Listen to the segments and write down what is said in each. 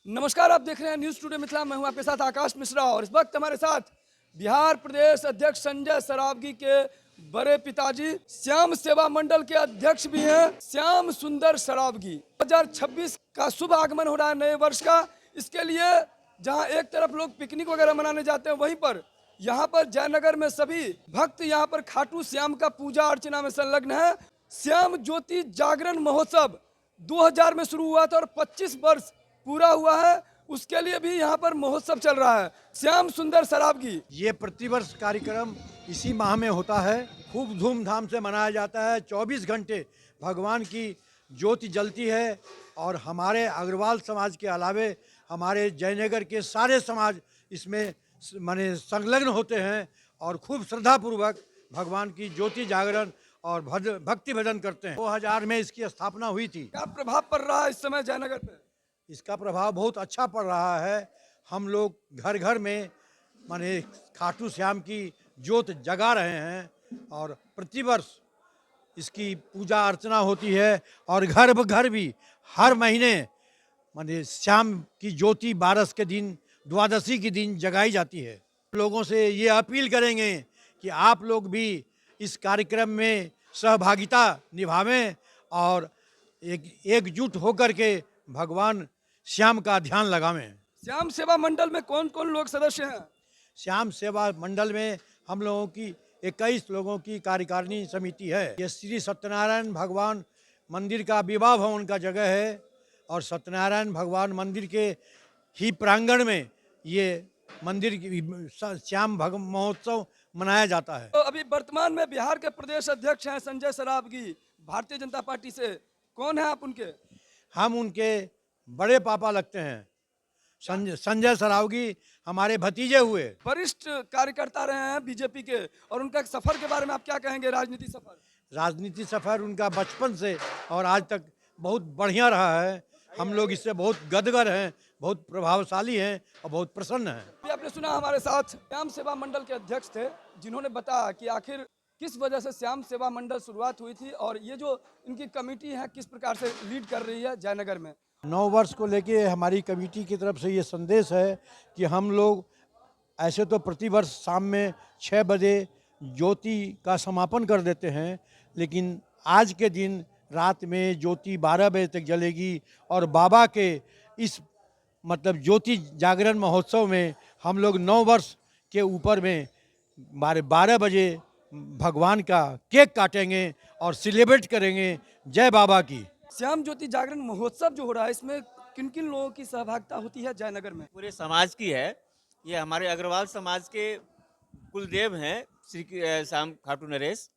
नमस्कार, आप देख रहे हैं न्यूज़ टुडे मिथिला। मैं हूं आपके साथ आकाश मिश्रा और इस वक्त हमारे साथ बिहार प्रदेश अध्यक्ष संजय सरावगी के बड़े पिताजी श्याम सेवा मंडल के अध्यक्ष भी हैं श्याम सुंदर सरावगी। 2026 का शुभ आगमन हो रहा है नए वर्ष का। इसके लिए जहां एक तरफ लोग पिकनिक वगैरह मनाने जाते हैं, वहीं पर यहाँ पर जयनगर में सभी भक्त यहाँ पर खाटू श्याम का पूजा अर्चना में संलग्न है। श्याम ज्योति जागरण महोत्सव 2000 में शुरू हुआ था और 25 वर्ष पूरा हुआ है। उसके लिए भी यहाँ पर महोत्सव चल रहा है। श्याम सुंदर सरावगी ये प्रतिवर्ष कार्यक्रम इसी माह में होता है। खूब धूमधाम से मनाया जाता है। 24 घंटे भगवान की ज्योति जलती है और हमारे अग्रवाल समाज के अलावे हमारे जयनगर के सारे समाज इसमें माने संलग्न होते हैं और खूब श्रद्धापूर्वक भगवान की ज्योति जागरण और भक्ति भजन करते हैं। 2000 में इसकी स्थापना हुई थी। क्या प्रभाव पड़ रहा है इस समय जयनगर पे? इसका प्रभाव बहुत अच्छा पड़ रहा है। हम लोग घर घर में माने खाटू श्याम की ज्योत जगा रहे हैं और प्रतिवर्ष इसकी पूजा अर्चना होती है और घर घर भी हर महीने माने श्याम की ज्योति 12 के दिन द्वादशी के दिन जगाई जाती है। लोगों से ये अपील करेंगे कि आप लोग भी इस कार्यक्रम में सहभागिता निभावें और एकजुट होकर के भगवान श्याम का ध्यान लगावें। श्याम सेवा मंडल में कौन कौन लोग सदस्य हैं? श्याम सेवा मंडल में हम लोगों की 21 लोगों की कार्यकारिणी समिति है। ये श्री सत्यनारायण भगवान मंदिर का विवाह भवन का जगह है और सत्यनारायण भगवान मंदिर के ही प्रांगण में ये मंदिर श्याम महोत्सव मनाया जाता है। तो अभी वर्तमान में बिहार के प्रदेश अध्यक्ष हैं संजय सरावगी, भारतीय जनता पार्टी से। कौन है आप उनके? हम उनके बड़े पापा लगते हैं। संजय सरावगी हमारे भतीजे हुए। वरिष्ठ कार्यकर्ता रहे हैं बीजेपी के, और उनका एक सफर के बारे में आप क्या कहेंगे? राजनीति सफर उनका बचपन से और आज तक बहुत बढ़िया रहा है। हम लोग इससे बहुत गदगद हैं, बहुत प्रभावशाली हैं और बहुत प्रसन्न हैं। अभी आपने सुना हमारे साथ श्याम सेवा मंडल के अध्यक्ष थे, जिन्होंने बताया कि आखिर किस वजह से श्याम सेवा मंडल शुरुआत हुई थी और ये जो इनकी कमेटी है किस प्रकार से लीड कर रही है जयनगर में। 9 वर्ष को लेके हमारी कमेटी की तरफ से ये संदेश है कि हम लोग ऐसे तो प्रतिवर्ष शाम में 6 बजे ज्योति का समापन कर देते हैं, लेकिन आज के दिन रात में ज्योति 12 बजे तक जलेगी और बाबा के इस मतलब ज्योति जागरण महोत्सव में हम लोग 9 वर्ष के ऊपर में 12 बजे भगवान का केक काटेंगे और सेलिब्रेट करेंगे जय बाबा की। श्याम ज्योति जागरण महोत्सव जो हो रहा है, इसमें किन किन लोगों की सहभागिता होती है जयनगर में? पूरे समाज की है। ये हमारे अग्रवाल समाज के कुलदेव हैं श्री श्याम खाटू नरेश,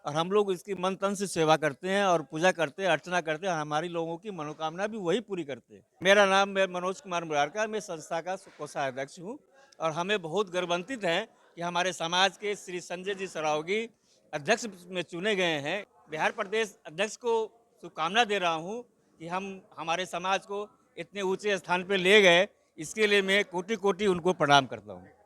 और हम लोग इसकी मन तन से सेवा करते हैं और पूजा करते हैं, अर्चना करते हैं। हमारी लोगों की मनोकामना भी वही पूरी करते हैं। मेरा नाम मनोज कुमार मुरारका, मैं संस्था का कोषाध्यक्ष हूँ और हमें बहुत गर्वान्वित हैं कि हमारे समाज के श्री संजय जी सरावगी अध्यक्ष में चुने गए हैं। बिहार प्रदेश अध्यक्ष को शुभकामना दे रहा हूँ कि हम हमारे समाज को इतने ऊंचे स्थान पर ले गए, इसके लिए मैं कोटि कोटि उनको प्रणाम करता हूँ।